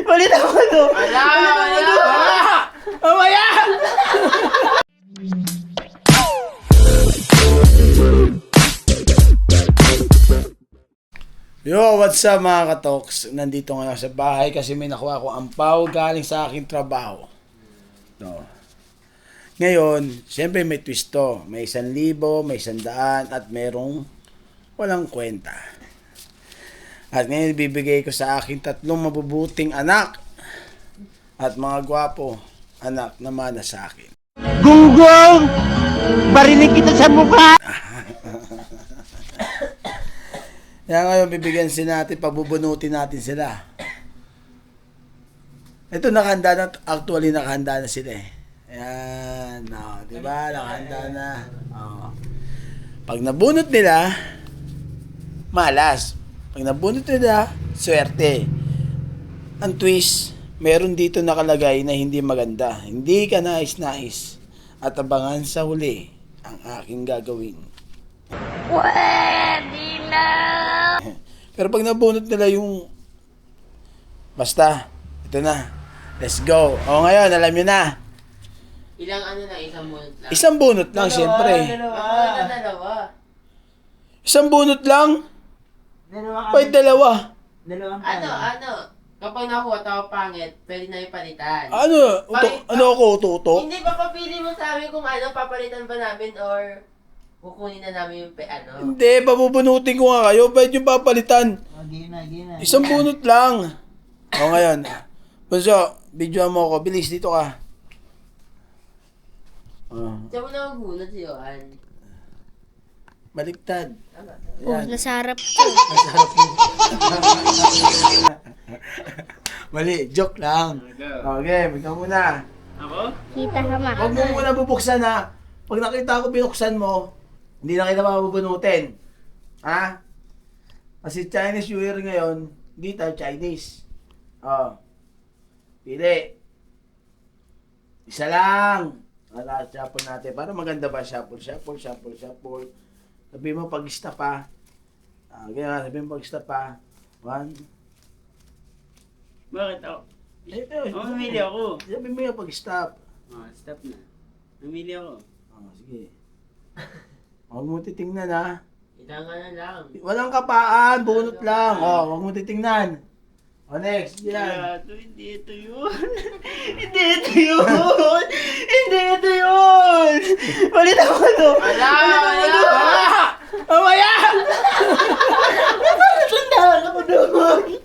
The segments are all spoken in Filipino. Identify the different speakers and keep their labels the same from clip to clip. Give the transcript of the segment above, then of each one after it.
Speaker 1: Balita mo to.
Speaker 2: Wala!
Speaker 1: Mamaya! Yo, what's up mga katoks? Nandito ngayon sa bahay kasi may nakuha ko ampaw galing sa aking trabaho. No. Ngayon, siyempre may twist to. May 1,000, may 100, at merong walang kwenta. At ngayon bibigay ko sa aking 3 mabubuting anak at mga gwapo anak na mana sa akin.
Speaker 3: Gunggong! Barinig kita sa mukha!
Speaker 1: Kaya ngayon bibigyan natin, pabubunutin natin sila. Ito nakahanda na, actually nakahanda na sila eh. Ayan, no, di ba? Nakahanda na. Oh. Pag nabunot nila, malas. Pag nabunot nila, swerte. Ang twist, meron dito nakalagay na hindi maganda. Hindi ka nais-nais. At abangan sa huli ang aking gagawin.
Speaker 4: Pwede na!
Speaker 1: Pero pag nabunot nila yung basta, ito na. Let's go. O ngayon, alam nyo na.
Speaker 2: Ilang ano na, isang bunot lang?
Speaker 1: Isang bunot lang, siyempre.
Speaker 2: Dalawa.
Speaker 1: Isang bunot lang? Pwede dalawa.
Speaker 2: Ano? Kapag nakuha tao pangit, pwede na ipalitan.
Speaker 1: Ano? Ano ako, uto-uto?
Speaker 2: Hindi pa papili mo sa amin kung ano, papalitan ba namin or kukunin na namin yung ano.
Speaker 1: Hindi, pabubunutin ko nga kayo. Pwede yung papalitan.
Speaker 3: Gina.
Speaker 1: Isang bunot lang. O ngayon. Bunso, videoan mo ako. Bilis, dito ka.
Speaker 2: Diyan mo na magbunot si Johan.
Speaker 1: Baliktad.
Speaker 4: Oh,
Speaker 1: Ayan.
Speaker 4: nasa harap.
Speaker 1: Mali, joke lang. Okay, bigyan mo na.
Speaker 4: Kita ka ma.
Speaker 1: Huwag mo muna bubuksan ha. Pag nakita ko binuksan mo, hindi na kita mabubunutin. Ha? Kasi Chinese New Year ngayon, hindi tayo Chinese. Oh. Pili. Isa lang. Wala, shuffle natin. Para maganda ba? Shuffle. Sabi mo pag-stop pa. Ganyan, sabi mo pag-stop pa. 1.
Speaker 5: Bakit ako?
Speaker 1: Ito.
Speaker 5: Mamili ako.
Speaker 1: Sabi mo yung pag-stop.
Speaker 5: Stop na. Mamili ako.
Speaker 1: Sige. Huwag mo titingnan ha.
Speaker 2: Ilang ano lang.
Speaker 1: Walang kapaan, bunot lang. Huwag mo titingnan. Next. Yan.
Speaker 5: Hindi ito yun. Hindi ito yun. Hindi ito yun.
Speaker 1: Balita mo to.
Speaker 2: Wala!
Speaker 1: Mamaya! Tandaan ako doon.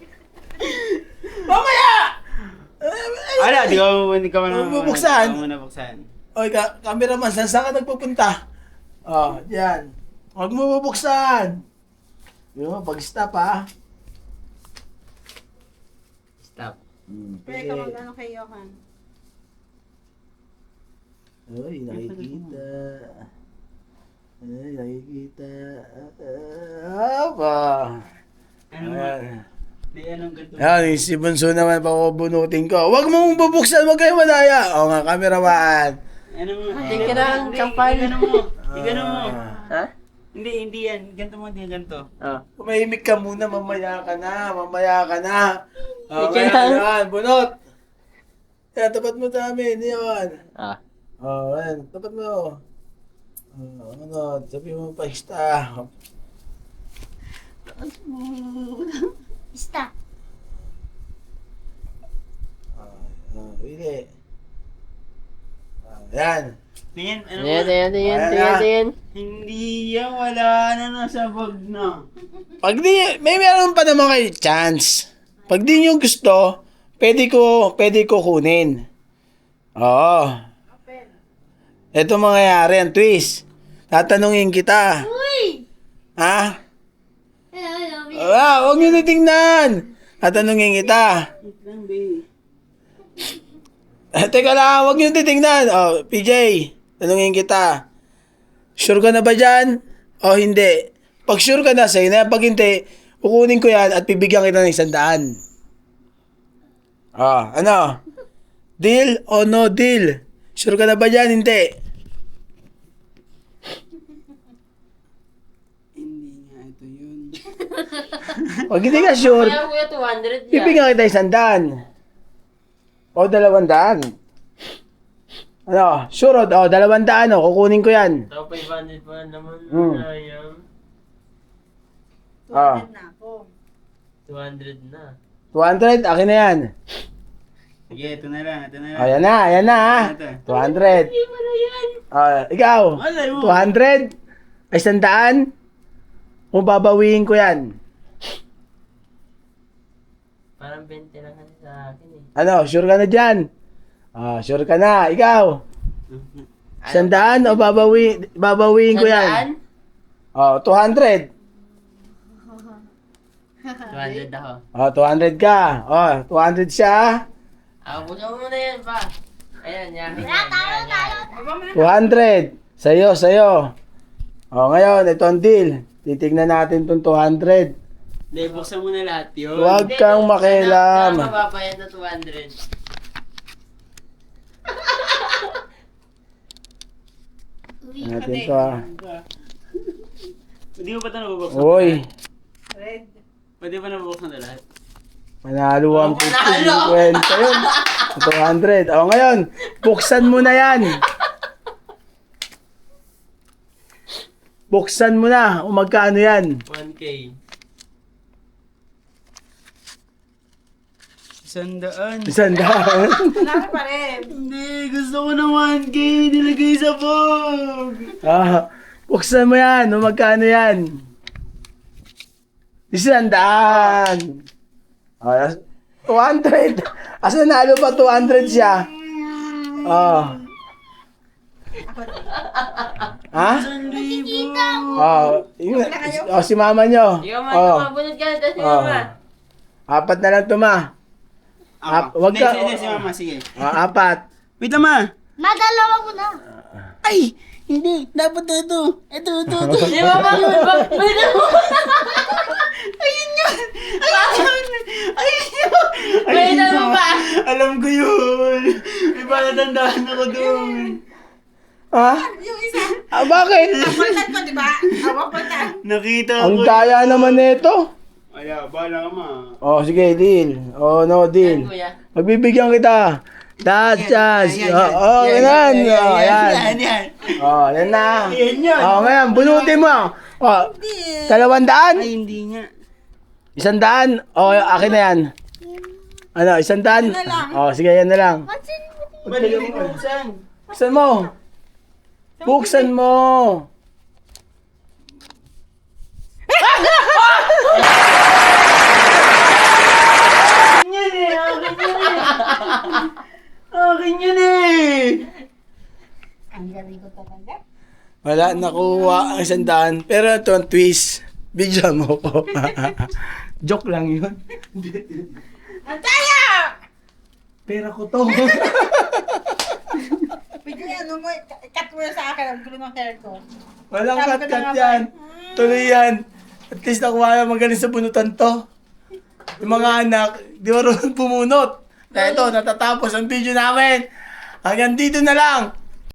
Speaker 1: Mamaya!
Speaker 5: Hindi ka man
Speaker 1: Bubuksan.
Speaker 5: Hindi ka man nabuksan.
Speaker 1: Oy, cameraman, saan ka nagpupunta? Yan. Huwag mo bubuksan. Yun, pag-stop ha.
Speaker 5: Stop.
Speaker 6: Pwede ka mag-ano kay Johan.
Speaker 1: Ay, nakikita. Ay, nakikita. Aba.
Speaker 5: Ano ba? Di anong ganito?
Speaker 1: Yan, si Bunso naman pakubunutin ko. Huwag mong bubuksan, huwag kayo madaya. O nga, cameraman.
Speaker 5: Ano mo?
Speaker 2: Tingnan ang kampal.
Speaker 5: Tingnan mo. Tingnan mo.
Speaker 2: Ha?
Speaker 5: Hindi yan. Ganito mo, hindi ganito.
Speaker 1: Tumahimik ka muna, mamaya ka na.
Speaker 2: Ikaw
Speaker 1: Ngayon,
Speaker 2: lang.
Speaker 1: yan, bunot. Yan, tapat mo sa amin, yan. Yan, tapat mo. Bunot, sabi mo pa, stop.
Speaker 4: Stop.
Speaker 1: Pili. Yan.
Speaker 5: Tingin, ano
Speaker 2: Tingnan,
Speaker 5: mo?
Speaker 2: tingnan.
Speaker 5: Hindi yan. Wala na. Nasa bag na.
Speaker 1: Pag di, meron pa naman kayo chance. Pag di nyo gusto, pwede ko kunin. Oo. Ito mangyayari, ang twist. Tatanungin kita.
Speaker 4: Uy!
Speaker 1: Ha?
Speaker 4: Hello.
Speaker 1: Huwag nyo natingnan. Tatanungin kita.
Speaker 5: Wait lang, babe.
Speaker 1: Teka lang, huwag nyo titingnan. PJ, tanungin kita. Sure ka na ba dyan? O hindi? Pag sure ka na, sa'yo na. Pag hindi, kukunin ko yan at bibigyan kita ng 100. Ano? Deal o no deal? Sure ka na ba dyan? Hindi.
Speaker 5: Hindi nga ito yun.
Speaker 1: Pag hindi ka sure,
Speaker 2: Kaya kuya, 200 yan.
Speaker 1: bibigyan kita 100. O 200. Ano? Sure o 200 o. Kukunin ko yan.
Speaker 5: Ito, 500 pa naman.
Speaker 1: Hmm.
Speaker 5: Sayang.
Speaker 1: Ah.
Speaker 6: 200 na ako.
Speaker 5: 200 na.
Speaker 1: 200, akin na yan.
Speaker 5: Sige, ito na lang.
Speaker 1: O, yan na ha. 200.
Speaker 2: Hindi mo na yan.
Speaker 1: Ikaw,
Speaker 5: Malay mo.
Speaker 1: 200? Ay 100? Kung babawiin ko yan.
Speaker 5: Parang 20 lang kasi sa akin eh.
Speaker 1: Ano, sure ka na dyan? Sure ka na. Ikaw, 100 o babawiin ko yan? 200.
Speaker 5: 200 ako.
Speaker 1: 200 ka. 200 siya.
Speaker 2: Busa mo na yan pa. Ayan, yan.
Speaker 6: Aba mo na.
Speaker 1: 200. Sa'yo. Ngayon, ito ang deal. Titignan natin itong 200.
Speaker 5: Hindi, buksan mo na lahat yun.
Speaker 1: Huwag kang makialam.
Speaker 2: Mababayan na 200.
Speaker 1: Natin to
Speaker 5: Hindi mo pa ito nabubuksan?
Speaker 1: Uy,
Speaker 6: Red.
Speaker 5: Pwede pa nabubuksan na lahat?
Speaker 1: manalo ang
Speaker 2: Panalo!
Speaker 1: 50 yun. 200. Ngayon, buksan mo na yan. Buksan mo na. O magkano yan?
Speaker 5: 1K. 100.
Speaker 1: 100.
Speaker 6: Laki pa rin.
Speaker 5: Hindi, gusto ko ng 1K nilagay sa bag.
Speaker 1: Buksan mo yan. O magkano yan? 100. 200. Asa nalo pa 200 siya? Ha? Si mama nyo.
Speaker 2: Ikaw man, mabunod ka na tayo si mama.
Speaker 1: 4 na lang to, ma. Wag ka.
Speaker 5: Si mama, sige.
Speaker 1: 4.
Speaker 5: Wait lang, ma.
Speaker 4: Madalawa ko na.
Speaker 5: Ay! Hindi, dapat ito. Ito.
Speaker 2: Di ba ba? May dalawa.
Speaker 5: Ayun yun!
Speaker 2: May dalawa pa.
Speaker 5: Alam ko yun! May palatandaan ako doon.
Speaker 1: Ha?
Speaker 6: Yung isa.
Speaker 1: Bakit?
Speaker 6: Pagpalitan ko, di ba? Pagpalitan.
Speaker 5: Nakita
Speaker 1: Ang
Speaker 5: ko.
Speaker 1: daya naman nito.
Speaker 5: Ay, bala ka, ma.
Speaker 1: Sige, deal. No, deal.
Speaker 2: Yan, kuya.
Speaker 1: Magbibigyan kita. That's just. Yan.
Speaker 5: Yan.
Speaker 1: Yan na.
Speaker 5: Yan yun.
Speaker 1: Ngayon, bunutin mo. 200?
Speaker 5: Ay, hindi nga.
Speaker 1: 100? Akin na yan. 100?
Speaker 6: na lang.
Speaker 1: Sige, yan na lang.
Speaker 5: Ba't hindi mo buksan?
Speaker 1: Buksan mo. Buksan mo.
Speaker 5: Akin yun eh!
Speaker 6: Ang galing ko talaga.
Speaker 1: Wala, nakuha ang 100. Pero ito ang twist. Bigyan mo ko. Joke lang yun.
Speaker 6: Ang daya!
Speaker 1: Pera ko to.
Speaker 6: Pwede ano mo, cut mo na sa akin. Ang gulo ng hair ko.
Speaker 1: Walang
Speaker 6: Sabi ko na
Speaker 1: cut-cut
Speaker 6: nga
Speaker 1: yan.
Speaker 6: ba?
Speaker 1: Tuloy yan. At least nakuha na magaling sa bunutan to. Yung mga anak, di marunong pumunot. Kaya ito, natatapos ang video namin. Hanggang dito na lang.